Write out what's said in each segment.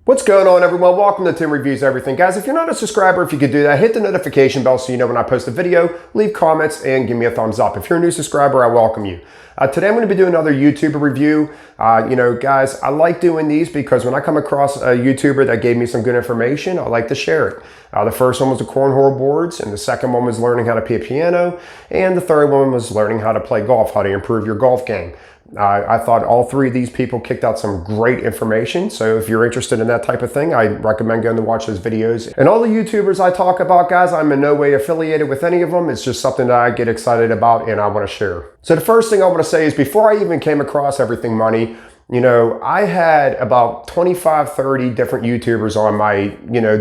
What's going on, everyone? Welcome to Tim Reviews Everything. Guys, if you're not a subscriber, if you could do that, hit the notification bell so you know when I post a video, leave comments, and give me a thumbs up. If you're a new subscriber, I welcome you. Today I'm going to be doing another YouTuber review. Guys, I like doing these because when I come across a YouTuber that gave me some good information, I like to share it. The first one was the cornhole boards, and the second one was learning how to play a piano, and the third one was learning how to play golf, how to improve your golf game. I thought all three of these people kicked out some great information. So if you're interested in that type of thing, I recommend going to watch those videos. And all the YouTubers I talk about, guys, I'm in no way affiliated with any of them. It's just something that I get excited about and I want to share. So the first thing I want to say is before I even came across Everything Money, I had about 25, 30 different YouTubers on my,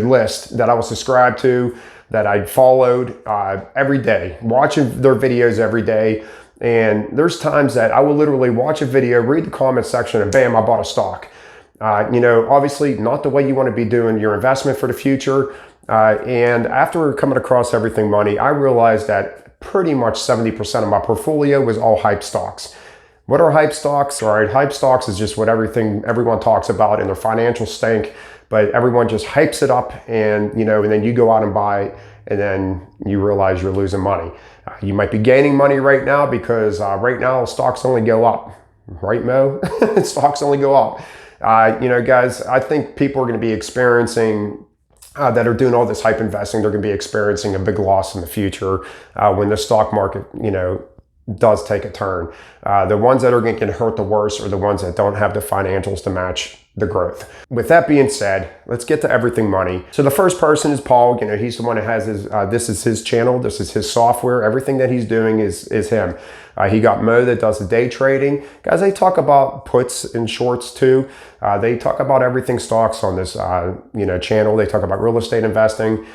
list that I was subscribed to, that I followed every day, watching their videos every day. And there's times that I will literally watch a video, read the comment section, and bam, I bought a stock. Obviously not the way you want to be doing your investment for the future. And after coming across Everything Money, I realized that pretty much 70% of my portfolio was all hype stocks. What are hype stocks? All right, hype stocks is just what everyone talks about and their financial stink, but everyone just hypes it up and then you go out and buy it and then you realize you're losing money. You might be gaining money right now because right now stocks only go up. Right, Mo? Stocks only go up. Guys, I think people are going to be experiencing that are doing all this hype investing, they're going to be experiencing a big loss in the future when the stock market, does take a turn. The ones that are going to get hurt the worst are the ones that don't have the financials to match the growth. With that being said, let's get to Everything Money. So the first person is Paul. He's the one that has his, this is his channel. This is his software. Everything that he's doing is him. He got Mo that does the day trading. Guys, they talk about puts and shorts too. They talk about everything stocks on this, channel. They talk about real estate investing.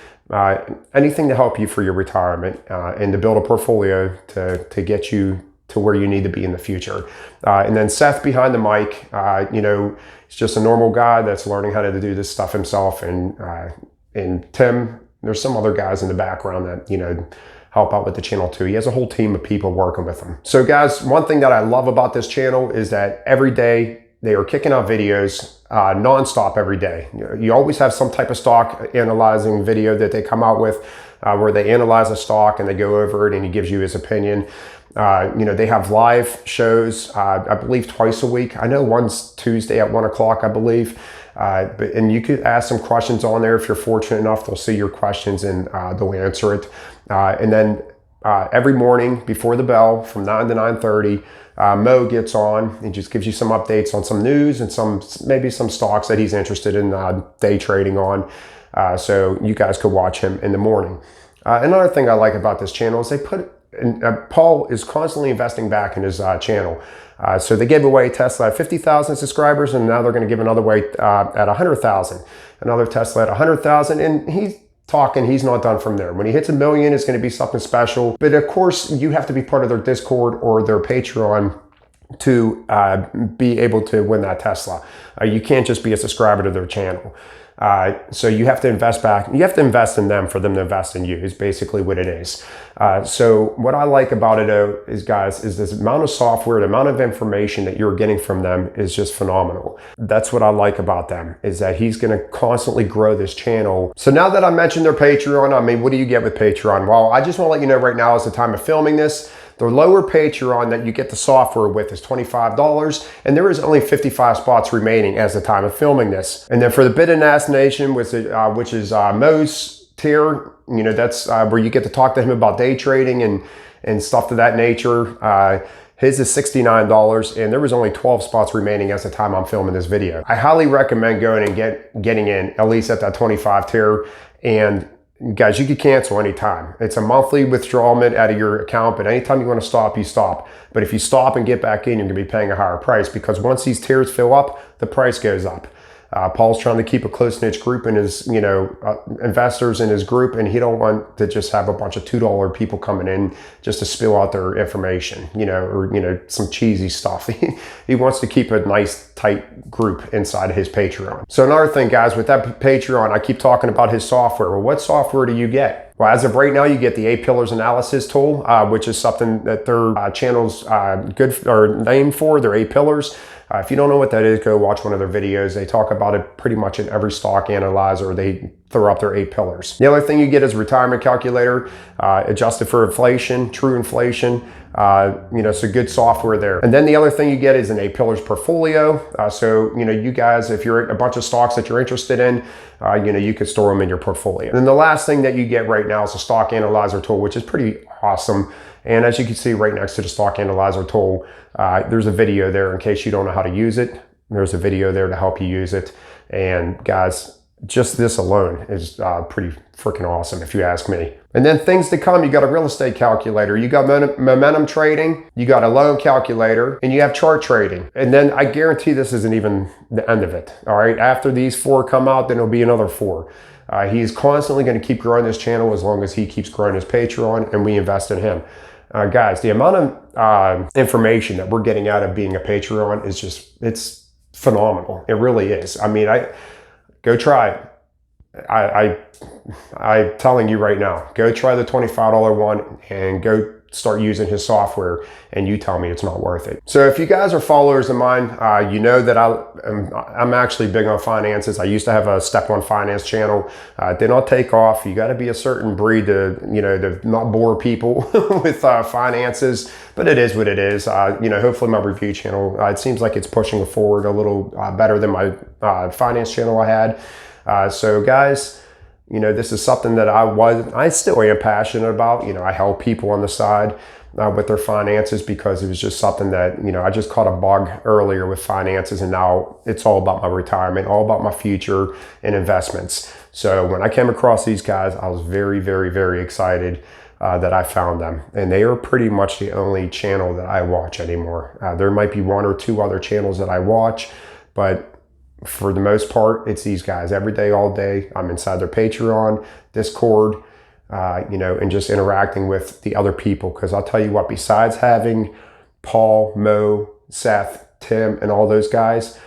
Anything to help you for your retirement and to build a portfolio to get you to where you need to be in the future. And then Seth behind the mic, he's just a normal guy that's learning how to do this stuff himself. And Tim, there's some other guys in the background that, help out with the channel too. He has a whole team of people working with him. So guys, one thing that I love about this channel is that every day they are kicking out videos nonstop every day. You always have some type of stock analyzing video that they come out with where they analyze a stock and they go over it and he gives you his opinion. They have live shows, I believe twice a week. I know one's Tuesday at 1 o'clock, I believe. And you could ask some questions on there if you're fortunate enough. They'll see your questions and they'll answer it. And then every morning before the bell from 9 to 9:30, Mo gets on and just gives you some updates on some news and maybe some stocks that he's interested in day trading on. So you guys could watch him in the morning. Another thing I like about this channel is Paul is constantly investing back in his channel. So they gave away Tesla at 50,000 subscribers, and now they're going to give another away at 100,000. Another Tesla at 100,000, and he's not done from there. When he hits 1 million, it's going to be something special. But of course, you have to be part of their Discord or their Patreon to be able to win that Tesla. You can't just be a subscriber to their channel. So you have to invest back. You have to invest in them for them to invest in you is basically what it is. So what I like about it though is, guys, is this amount of software, the amount of information that you're getting from them is just phenomenal. That's what I like about them, is that he's going to constantly grow this channel. So now that I mentioned their Patreon, what do you get with Patreon? Well, I just want to let you know right now is the time of filming this. The lower Patreon that you get the software with is $25, and there is only 55 spots remaining as the time of filming this. And then for the Bid and Ask Nation, which is Mo's tier, that's where you get to talk to him about day trading and stuff to that nature. His is $69, and there was only 12 spots remaining as the time I'm filming this video. I highly recommend going and getting in at least at that 25 tier. And guys, you can cancel anytime. It's a monthly withdrawal out of your account, but anytime you want to stop, you stop. But if you stop and get back in, you're going to be paying a higher price because once these tiers fill up, the price goes up. Paul's trying to keep a close-knit group in his, investors in his group, and he don't want to just have a bunch of $2 people coming in just to spill out their information, or some cheesy stuff. He wants to keep a nice, tight group inside of his Patreon. So another thing, guys, with that Patreon, I keep talking about his software. Well, what software do you get? Well, as of right now, you get the 8 Pillars Analysis tool, which is something that their channel's good or named for. Their 8 Pillars. If you don't know what that is, go watch one of their videos. They talk about it pretty much in every stock analyzer. They throw up their 8 pillars. The other thing you get is retirement calculator, adjusted for inflation, true inflation. So good software there. And then the other thing you get is an 8 pillars portfolio. You guys, if you're a bunch of stocks that you're interested in, you could store them in your portfolio. And then the last thing that you get right now is a stock analyzer tool, which is pretty awesome. And as you can see right next to the stock analyzer tool, there's a video there in case you don't know how to use it. There's a video there to help you use it. And guys, just this alone is pretty freaking awesome if you ask me. And then things to come, you got a real estate calculator, you got momentum trading, you got a loan calculator, and you have chart trading. And then I guarantee this isn't even the end of it. All right, after these 4 come out, then it'll be another 4. He's constantly going to keep growing this channel as long as he keeps growing his Patreon and we invest in him. Guys, the amount of information that we're getting out of being a Patreon is it's phenomenal. It really is. I mean, go try it. I'm telling you right now, go try the $25 one and go start using his software, and you tell me it's not worth it. So if you guys are followers of mine, you know that I'm actually big on finances. I used to have a Step 1 Finance channel. Did not take off. You got to be a certain breed to not bore people with finances, but it is what it is. Hopefully my review channel, it seems like it's pushing forward a little better than my finance channel I had. So guys, this is something that I still am passionate about. I help people on the side with their finances because it was just something that, I just caught a bug earlier with finances, and now it's all about my retirement, all about my future and investments. So when I came across these guys, I was very, very, very excited that I found them. And they are pretty much the only channel that I watch anymore. There might be 1 or 2 other channels that I watch, but for the most part, it's these guys every day, all day. I'm inside their Patreon, Discord, and just interacting with the other people. Because I'll tell you what, besides having Paul, Mo, Seth, Tim, and all those guys,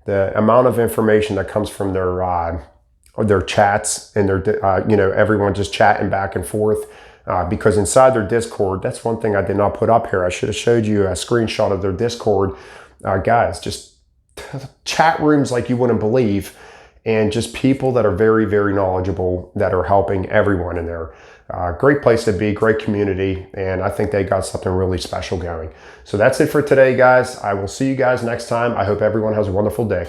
the amount of information that comes from their chats and their, everyone just chatting back and forth. Because inside their Discord, that's one thing I did not put up here. I should have showed you a screenshot of their Discord. Guys, just chat rooms like you wouldn't believe, and just people that are very, very knowledgeable that are helping everyone in there. Great place to be, great community, and I think they got something really special going. So that's it for today, guys. I will see you guys next time. I hope everyone has a wonderful day.